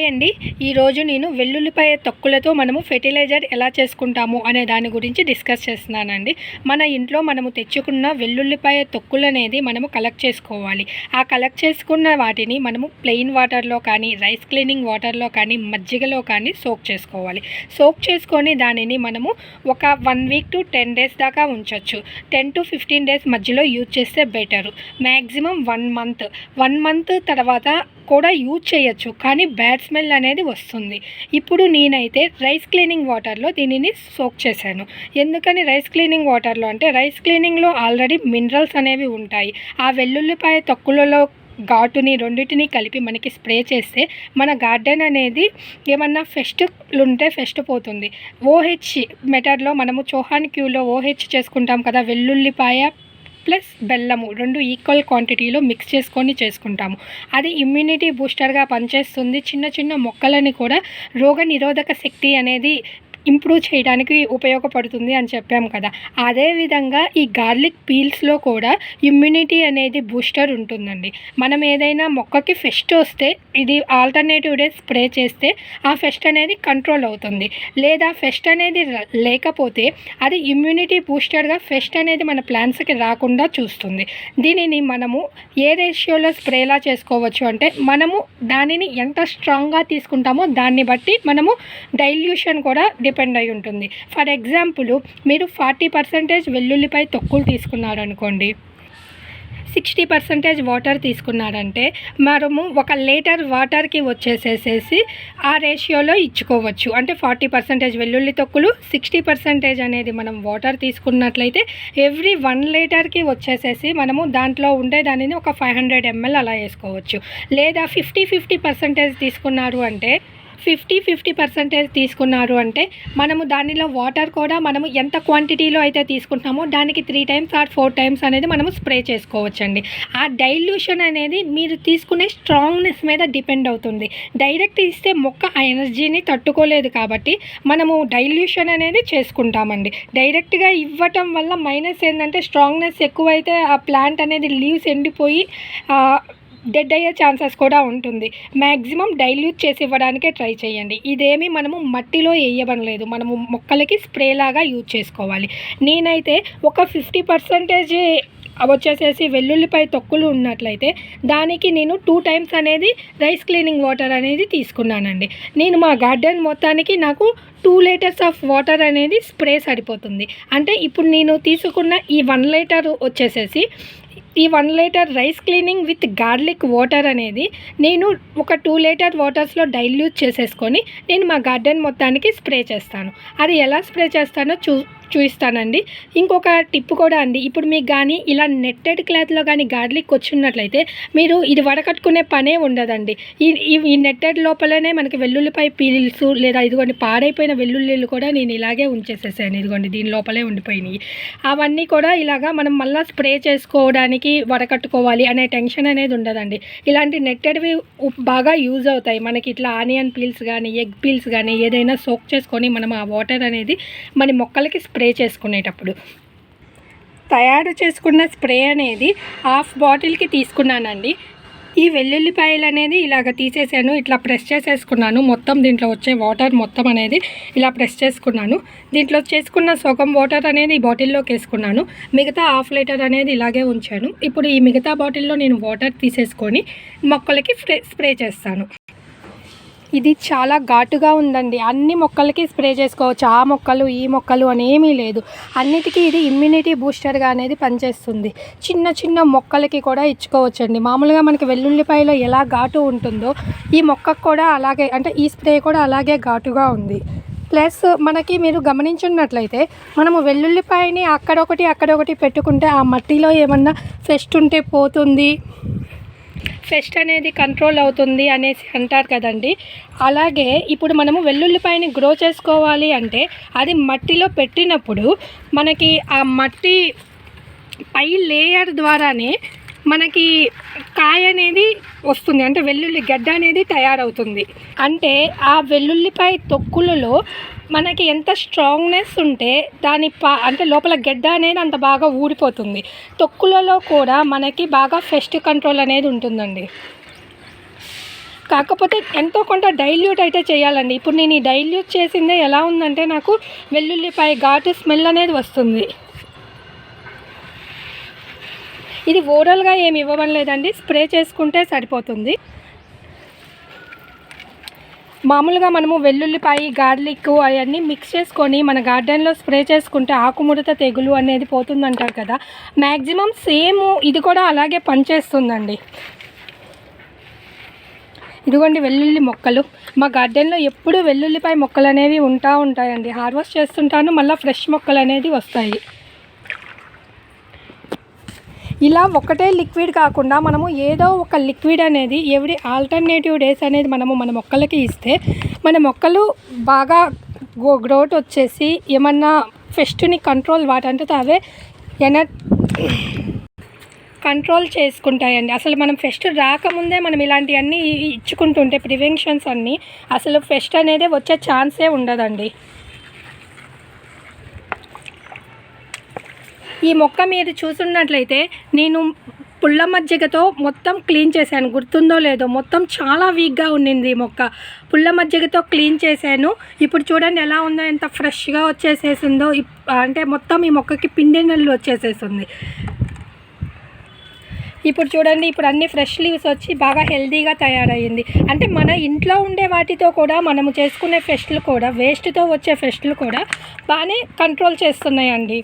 అండి. ఈరోజు నేను వెల్లుల్లిపాయ తొక్కులతో మనము ఫెర్టిలైజర్ ఎలా చేసుకుంటాము అనే దాని గురించి డిస్కస్ చేస్తున్నానండి. మన ఇంట్లో మనము తెచ్చుకున్న వెల్లుల్లిపాయ తొక్కులనేది మనము కలెక్ట్ చేసుకోవాలి. ఆ కలెక్ట్ చేసుకున్న వాటిని మనము ప్లెయిన్ వాటర్లో కానీ, రైస్ క్లీనింగ్ వాటర్లో కానీ, మజ్జిగలో కానీ సోక్ చేసుకోవాలి. సోక్ చేసుకొని దానిని మనము ఒక 1 వీక్ టు 10 డేస్ దాకా ఉంచవచ్చు. 10 to 15 డేస్ మధ్యలో యూజ్ చేస్తే బెటరు. మ్యాక్సిమం 1 మంత్ తర్వాత కూడా యూజ్ చేయొచ్చు, కానీ బ్యాడ్ స్మెల్ అనేది వస్తుంది. ఇప్పుడు నేనైతే రైస్ క్లీనింగ్ వాటర్లో దీనిని సోక్ చేశాను. ఎందుకని రైస్ క్లీనింగ్ వాటర్లో అంటే, రైస్ క్లీనింగ్లో ఆల్రెడీ మినరల్స్ అనేవి ఉంటాయి. ఆ వెల్లుల్లిపాయ తొక్కులలో ఘాటుని రెండింటిని కలిపి మనకి స్ప్రే చేస్తే మన గార్డెన్ అనేది ఏమన్నా ఉంటే ఫెస్ట్ పోతుంది. OH మెథడ్లో మనము చౌహాన్ క్యూలో OH చేసుకుంటాం కదా, వెల్లుల్లిపాయ ప్లస్ బెల్లము 2 ఈక్వల్ క్వాంటిటీలో మిక్స్ చేసుకుంటాము. అది ఇమ్యూనిటీ బూస్టర్గా పనిచేస్తుంది. చిన్న చిన్న మొక్కలని కూడా రోగ నిరోధక శక్తి అనేది ఇంప్రూవ్ చేయడానికి ఉపయోగపడుతుంది అని చెప్పాము కదా. అదేవిధంగా ఈ గార్లిక్ పీల్స్లో కూడా ఇమ్యూనిటీ అనేది బూస్టర్ ఉంటుందండి. మనం ఏదైనా మొక్కకి ఫెస్ట్ వస్తే ఇది ఆల్టర్నేటివ్ డే స్ప్రే చేస్తే ఆ ఫెస్ట్ అనేది కంట్రోల్ అవుతుంది. లేదా ఫెస్ట్ అనేది లేకపోతే అది ఇమ్యూనిటీ బూస్టర్గా ఫెస్ట్ అనేది మన ప్లాంట్స్కి రాకుండా చూస్తుంది. దీనిని మనము ఏ రేషియోలో స్ప్రేలా చేసుకోవచ్చు అంటే, మనము దానిని ఎంత స్ట్రాంగ్గా తీసుకుంటామో దాన్ని బట్టి మనము డైల్యూషన్ కూడా డిపెండ్ అయి ఉంటుంది. ఫర్ ఎగ్జాంపుల్, మీరు 40% వెల్లుల్లిపాయ తొక్కులు తీసుకున్నారనుకోండి, 60% వాటర్ తీసుకున్నారంటే మనము 1 లీటర్ వాటర్కి వచ్చేసేసి ఆ రేషియోలో ఇచ్చుకోవచ్చు. అంటే 40% వెల్లుల్లి తొక్కులు, 60% అనేది మనం వాటర్ తీసుకున్నట్లయితే ఎవ్రీ 1 లీటర్కి వచ్చేసేసి మనము దాంట్లో ఉండే దానిని ఒక 500 ml అలా వేసుకోవచ్చు. లేదా 50% తీసుకున్నారు అంటే 50% తీసుకున్నారు అంటే మనము దానిలో వాటర్ కూడా మనము ఎంత క్వాంటిటీలో అయితే తీసుకుంటున్నామో దానికి 3 times or 4 times అనేది మనము స్ప్రే చేసుకోవచ్చండి. ఆ డైల్యూషన్ అనేది మీరు తీసుకునే స్ట్రాంగ్నెస్ మీద డిపెండ్ అవుతుంది. డైరెక్ట్ ఇస్తే మొక్క ఆ ఎనర్జీని తట్టుకోలేదు కాబట్టి మనము డైల్యూషన్ అనేది చేసుకుంటామండి. డైరెక్ట్గా ఇవ్వటం వల్ల మైనస్ ఏంటంటే, స్ట్రాంగ్నెస్ ఎక్కువైతే ఆ ప్లాంట్ అనేది లీవ్స్ ఎండిపోయి డెడ్ అయ్యే ఛాన్సెస్ కూడా ఉంటుంది. మ్యాక్సిమం డైల్యూట్ చేసి ఇవ్వడానికే ట్రై చేయండి. ఇదేమీ మనము మట్టిలో వేయబడలేదు, మనము మొక్కలకి స్ప్రే లాగా యూజ్ చేసుకోవాలి. నేనైతే ఒక 50% వచ్చేసేసి వెల్లుల్లిపాయ తొక్కులు ఉన్నట్లయితే దానికి నేను 2 times అనేది రైస్ క్లీనింగ్ వాటర్ అనేది తీసుకున్నానండి. నేను మా గార్డెన్ మొత్తానికి నాకు 2 liters ఆఫ్ వాటర్ అనేది స్ప్రే సరిపోతుంది. అంటే ఇప్పుడు నేను తీసుకున్న ఈ 1 లీటర్ వచ్చేసేసి ఈ 1 litre rice cleaning with garlic water అనేది నేను ఒక 2 లీటర్ వాటర్స్లో డైల్యూట్ చేసేసుకొని నేను మా గార్డెన్ మొత్తానికి స్ప్రే చేస్తాను. అది ఎలా స్ప్రే చేస్తానో చూపిస్తానండి. ఇంకొక టిప్ కూడా అండి. ఇప్పుడు మీకు కానీ ఇలా నెట్టెడ్ క్లాత్లో కానీ గార్లిక్ వచ్చినట్లయితే మీరు ఇది వడకట్టుకునే పనే ఉండదండి. ఈ నెట్టెడ్ లోపలనే మనకి వెల్లుల్లిపాయ పీల్స్, లేదా ఇదిగోండి పాడైపోయిన వెల్లుల్లిలు కూడా నేను ఇలాగే ఉంచేసేసాను. ఇదిగోండి దీని లోపలే ఉండిపోయినాయి. అవన్నీ కూడా ఇలాగా మనం మళ్ళీ స్ప్రే చేసుకోవడానికి వడకట్టుకోవాలి అనే టెన్షన్ అనేది ఉండదండి. ఇలాంటి నెట్టెడ్వి బాగా యూజ్ అవుతాయి మనకి. ఇట్లా ఆనియన్ పీల్స్ కానీ, ఎగ్ పీల్స్ కానీ ఏదైనా సోక్ చేసుకొని మనం ఆ వాటర్ అనేది మన మొక్కలకి స్ప్రే చేసుకునేటప్పుడు. తయారు చేసుకున్న స్ప్రే అనేది 1/2 బాటిల్కి తీసుకున్నానండి. ఈ వెల్లుల్లిపాయలు అనేది ఇలాగ తీసేసాను, ఇట్లా ప్రెస్ చేసేసుకున్నాను. మొత్తం దీంట్లో వచ్చే వాటర్ మొత్తం అనేది ఇలా ప్రెస్ చేసుకున్నాను. దీంట్లో చేసుకున్న సగం వాటర్ అనేది ఈ బాటిల్లోకి వేసుకున్నాను. మిగతా 1/2 లీటర్ అనేది ఇలాగే ఉంచాను. ఇప్పుడు ఈ మిగతా బాటిల్లో నేను వాటర్ తీసేసుకొని మొక్కలకి స్ప్రే చేస్తాను. ఇది చాలా ఘాటుగా ఉందండి. అన్ని మొక్కలకి స్ప్రే చేసుకోవచ్చు. ఆ మొక్కలు ఈ మొక్కలు అని ఏమీ లేదు, అన్నిటికీ ఇది ఇమ్యూనిటీ బూస్టర్గా అనేది పనిచేస్తుంది. చిన్న చిన్న మొక్కలకి కూడా ఇచ్చుకోవచ్చండి. మామూలుగా మనకి వెల్లుల్లిపాయలో ఎలా ఘాటు ఉంటుందో ఈ మొక్కకు కూడా అలాగే, అంటే ఈ స్ప్రే కూడా అలాగే ఘాటుగా ఉంది. ప్లస్ మనకి మీరు గమనించున్నట్లయితే మనము వెల్లుల్లిపాయని అక్కడొకటి పెట్టుకుంటే ఆ మట్టిలో ఏమన్నా ఫెస్ట్ ఉంటే పోతుంది, ఫెస్ట్ అనేది కంట్రోల్ అవుతుంది అనేసి అంటారు కదండి. అలాగే ఇప్పుడు మనము వెల్లుల్లిపాయని గ్రో చేసుకోవాలి అంటే అది మట్టిలో పెట్టినప్పుడు మనకి ఆ మట్టి పై లేయర్ ద్వారానే మనకి కాయ అనేది వస్తుంది. అంటే వెల్లుల్లి గడ్డ అనేది తయారవుతుంది. అంటే ఆ వెల్లుల్లిపాయ తొక్కులలో మనకి ఎంత స్ట్రాంగ్నెస్ ఉంటే దాని అంటే లోపల గడ్డ అనేది అంత బాగా ఊడిపోతుంది. తొక్కులలో కూడా మనకి బాగా ఫెస్ట్ కంట్రోల్ అనేది ఉంటుందండి. కాకపోతే ఎంతో కొంత డైల్యూట్ అయితే చేయాలండి. ఇప్పుడు నేను ఈ డైల్యూట్ చేసిందే ఎలా ఉందంటే నాకు వెల్లుల్లిపాయ ఘాటు స్మెల్ అనేది వస్తుంది. ఇది ఓరల్గా ఏమి ఇవ్వలేదండి, స్ప్రే చేసుకుంటే సరిపోతుంది. మామూలుగా మనము వెల్లుల్లిపాయ గార్లిక్ అవన్నీ మిక్స్ చేసుకొని మన గార్డెన్లో స్ప్రే చేసుకుంటే ఆకుముడత తెగులు అనేది పోతుందంటారు కదా, మ్యాక్సిమం సేమ్ ఇది కూడా అలాగే పనిచేస్తుందండి. ఇదిగోండి వెల్లుల్లి మొక్కలు. మా గార్డెన్లో ఎప్పుడు వెల్లుల్లిపాయ మొక్కలు అనేవి ఉంటాయండి. హార్వెస్ట్ చేస్తుంటాను, మళ్ళీ ఫ్రెష్ మొక్కలు అనేది వస్తాయి. ఇలా ఒకటే లిక్విడ్ కాకుండా మనము ఏదో ఒక లిక్విడ్ అనేది ఎవ్రీ ఆల్టర్నేటివ్ డేస్ అనేది మనము మన మొక్కలకి ఇస్తే మన మొక్కలు బాగా గ్రోత్ వచ్చేసి ఏమన్నా పెస్ట్ని కంట్రోల్ వాటంటే అవే కంట్రోల్ చేసుకుంటాయండి. అసలు మనం పెస్ట్ రాకముందే మనం ఇలాంటివన్నీ ఇచ్చుకుంటుంటే ప్రివెన్షన్స్ అన్నీ అసలు పెస్ట్ అనేది వచ్చే ఛాన్సే ఉండదండి. ఈ మొక్క మీరు చూసున్నట్లయితే నేను పుల్ల మజ్జిగతో మొత్తం క్లీన్ చేశాను, గుర్తుందో లేదో, మొత్తం చాలా వీక్గా ఉండింది ఈ మొక్క. పుల్ల మజ్జిగతో క్లీన్ చేశాను. ఇప్పుడు చూడండి ఎలా ఉందో, ఎంత ఫ్రెష్గా వచ్చేసేసిందో. అంటే మొత్తం ఈ మొక్కకి పిండి నల్లు వచ్చేసేసింది. ఇప్పుడు చూడండి, ఇప్పుడు అన్ని ఫ్రెష్ లీవ్స్ వచ్చి బాగా హెల్తీగా తయారయ్యింది. అంటే మన ఇంట్లో ఉండే వాటితో కూడా మనము చేసుకునే పెస్టులు కూడా, వేస్ట్తో వచ్చే పెస్టులు కూడా బాగానే కంట్రోల్ చేస్తున్నాయండి.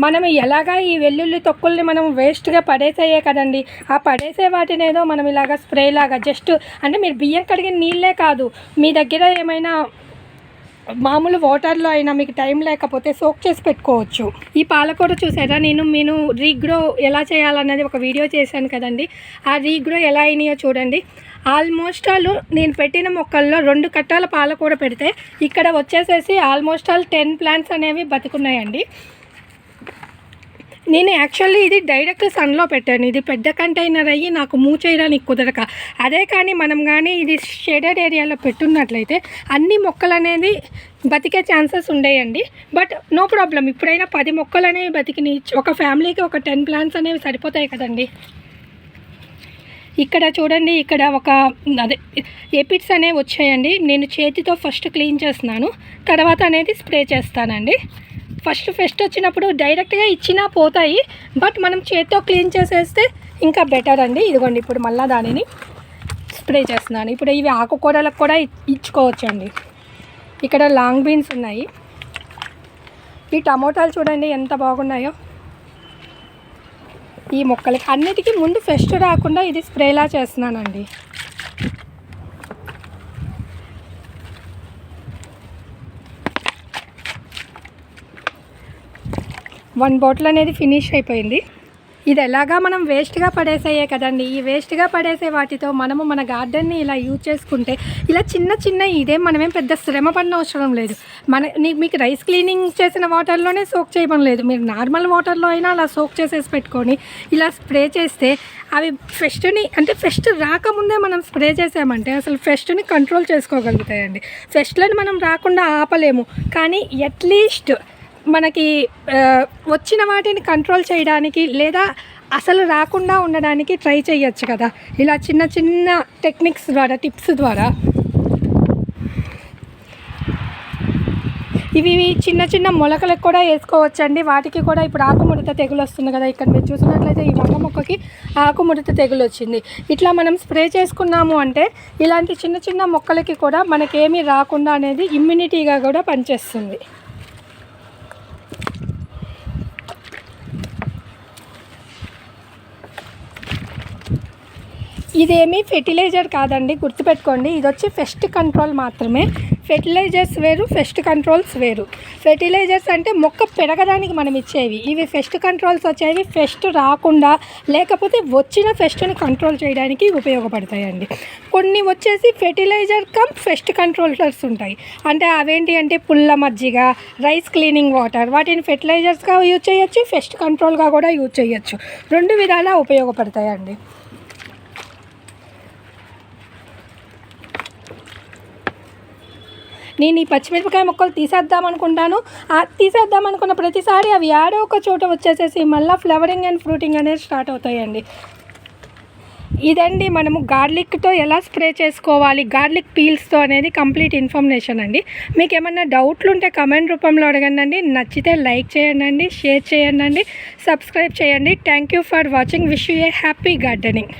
మనం ఎలాగా ఈ వెల్లుల్లి తొక్కుల్ని మనం వేస్ట్గా పడేసేయే కదండి, ఆ పడేసే వాటిని ఏదో మనం ఇలాగ స్ప్రే లాగా జస్ట్ అంటే మీరు బియ్యం కడిగిన నీళ్ళే కాదు, మీ దగ్గర ఏమైనా మామూలు వాటర్లో అయినా మీకు టైం లేకపోతే సోక్ చేసి పెట్టుకోవచ్చు. ఈ పాలకూర చూసారా, నేను రీగ్రో ఎలా చేయాలన్నది ఒక వీడియో చేశాను కదండి. ఆ రీగ్రో ఎలా అయినాయో చూడండి. ఆల్మోస్ట్ ఆల్ నేను పెట్టిన మొక్కల్లో 2 కట్టాల పాలకూర పెడితే ఇక్కడ వచ్చేసేసి ఆల్మోస్ట్ ఆల్ 10 ప్లాంట్స్ అనేవి బతుకున్నాయండి. నేను యాక్చువల్లీ ఇది డైరెక్ట్ సన్లో పెట్టాను. ఇది పెద్ద కంటైనర్ అయ్యి నాకు మూవ్ చేయడానికి కుదరక, అదే కానీ మనం కానీ ఇది షేడెడ్ ఏరియాలో పెట్టున్నట్లయితే అన్ని మొక్కలు అనేది బతికే ఛాన్సెస్ ఉండేయండి. బట్ నో ప్రాబ్లం, ఇప్పుడైనా 10 మొక్కలు అనేవి బతికినాయి. ఒక ఫ్యామిలీకి ఒక 10 ప్లాంట్స్ అనేవి సరిపోతాయి కదండి. ఇక్కడ చూడండి, ఇక్కడ ఒక ఎపిడ్స్ అనేవి వచ్చాయండి. నేను చేతితో ఫస్ట్ క్లీన్ చేస్తున్నాను, తర్వాత అనేది స్ప్రే చేస్తానండి. ఫస్ట్ వచ్చినప్పుడు డైరెక్ట్గా ఇచ్చినా పోతాయి, బట్ మనం చేతితో క్లీన్ చేసేస్తే ఇంకా బెటర్ అండి. ఇదిగోండి ఇప్పుడు మళ్ళీ దానిని స్ప్రే చేస్తున్నాను. ఇప్పుడు ఇవి ఆకుకూరలకు కూడా ఇచ్చుకోవచ్చు అండి. ఇక్కడ లాంగ్ బీన్స్ ఉన్నాయి. ఈ టమోటాలు చూడండి ఎంత బాగున్నాయో. ఈ మొక్కలకి అన్నిటికీ ముందు పెస్ట్ రాకుండా ఇది స్ప్రేలా చేస్తున్నానండి. 1 బాటిల్ అనేది ఫినిష్ అయిపోయింది. ఇది ఎలాగా మనం వేస్ట్గా పడేసేయే కదండి. ఈ వేస్ట్గా పడేసే వాటితో మనము మన గార్డెన్ని ఇలా యూజ్ చేసుకుంటే ఇలా చిన్న ఇదే మనమేం పెద్ద శ్రమ పడిన అవసరం లేదు. మీకు రైస్ క్లీనింగ్ చేసిన వాటర్లోనే సోక్ చేయడం లేదు, మీరు నార్మల్ వాటర్లో అయినా అలా సోక్ చేసేసి పెట్టుకొని ఇలా స్ప్రే చేస్తే అవి పెస్ట్ని అంటే పెస్ట్ రాకముందే మనం స్ప్రే చేసామంటే అసలు పెస్ట్ని కంట్రోల్ చేసుకోగలుగుతాయండి. పెస్ట్లను మనం రాకుండా ఆపలేము, కానీ అట్లీస్ట్ మనకి వచ్చిన వాటిని కంట్రోల్ చేయడానికి లేదా అసలు రాకుండా ఉండడానికి ట్రై చేయొచ్చు కదా, ఇలా చిన్న టెక్నిక్స్ ద్వారా, టిప్స్ ద్వారా. ఇవి చిన్న మొలకలకు కూడా వేసుకోవచ్చండి. వాటికి కూడా ఇప్పుడు ఆకుముడత తెగులు వస్తుంది కదా, ఇక్కడ మీరు చూసినట్లయితే ఈ వంగ మొక్కకి ఆకుముడత తెగులు వచ్చింది. ఇట్లా మనం స్ప్రే చేసుకున్నాము అంటే ఇలాంటి చిన్న మొక్కలకి కూడా మనకేమీ రాకుండా అనేది ఇమ్యూనిటీగా కూడా పనిచేస్తుంది. ఇదేమీ ఫెర్టిలైజర్ కాదండి, గుర్తుపెట్టుకోండి. ఇది వచ్చి పెస్ట్ కంట్రోల్ మాత్రమే. ఫెర్టిలైజర్స్ వేరు, పెస్ట్ కంట్రోల్స్ వేరు. ఫెర్టిలైజర్స్ అంటే మొక్క పెరగడానికి మనం ఇచ్చేవి, ఇవి పెస్ట్ కంట్రోల్స్ వచ్చేవి పెస్ట్ రాకుండా లేకపోతే వచ్చిన పెస్ట్ని కంట్రోల్ చేయడానికి ఉపయోగపడతాయండి. కొన్ని వచ్చేసి ఫెర్టిలైజర్ కమ్ పెస్ట్ కంట్రోలర్స్ ఉంటాయి. అంటే అవేంటి అంటే పుల్ల మజ్జిగ, రైస్ క్లీనింగ్ వాటర్, వాటిని ఫెర్టిలైజర్స్గా యూజ్ చేయొచ్చు, పెస్ట్ కంట్రోల్గా కూడా యూజ్ చేయొచ్చు. 2 విధాలా ఉపయోగపడతాయండి. నేను ఈ పచ్చిమిరపకాయ మొక్కలు తీసేద్దాం అనుకున్న ప్రతిసారి అవి యాడో ఒక చోట వచ్చేసేసి మళ్ళీ ఫ్లవరింగ్ అండ్ ఫ్రూటింగ్ అనేది స్టార్ట్ అవుతాయండి. ఇదండి మనము గార్లిక్తో ఎలా స్ప్రే చేసుకోవాలి, గార్లిక్ పీల్స్తో అనేది కంప్లీట్ ఇన్ఫర్మేషన్ అండి. మీకు ఏమన్నా డౌట్లు ఉంటే కమెంట్ రూపంలో అడగండి. నచ్చితే లైక్ చేయండి, షేర్ చేయండి, సబ్స్క్రైబ్ చేయండి. Thank you for watching. Wish you A happy gardening.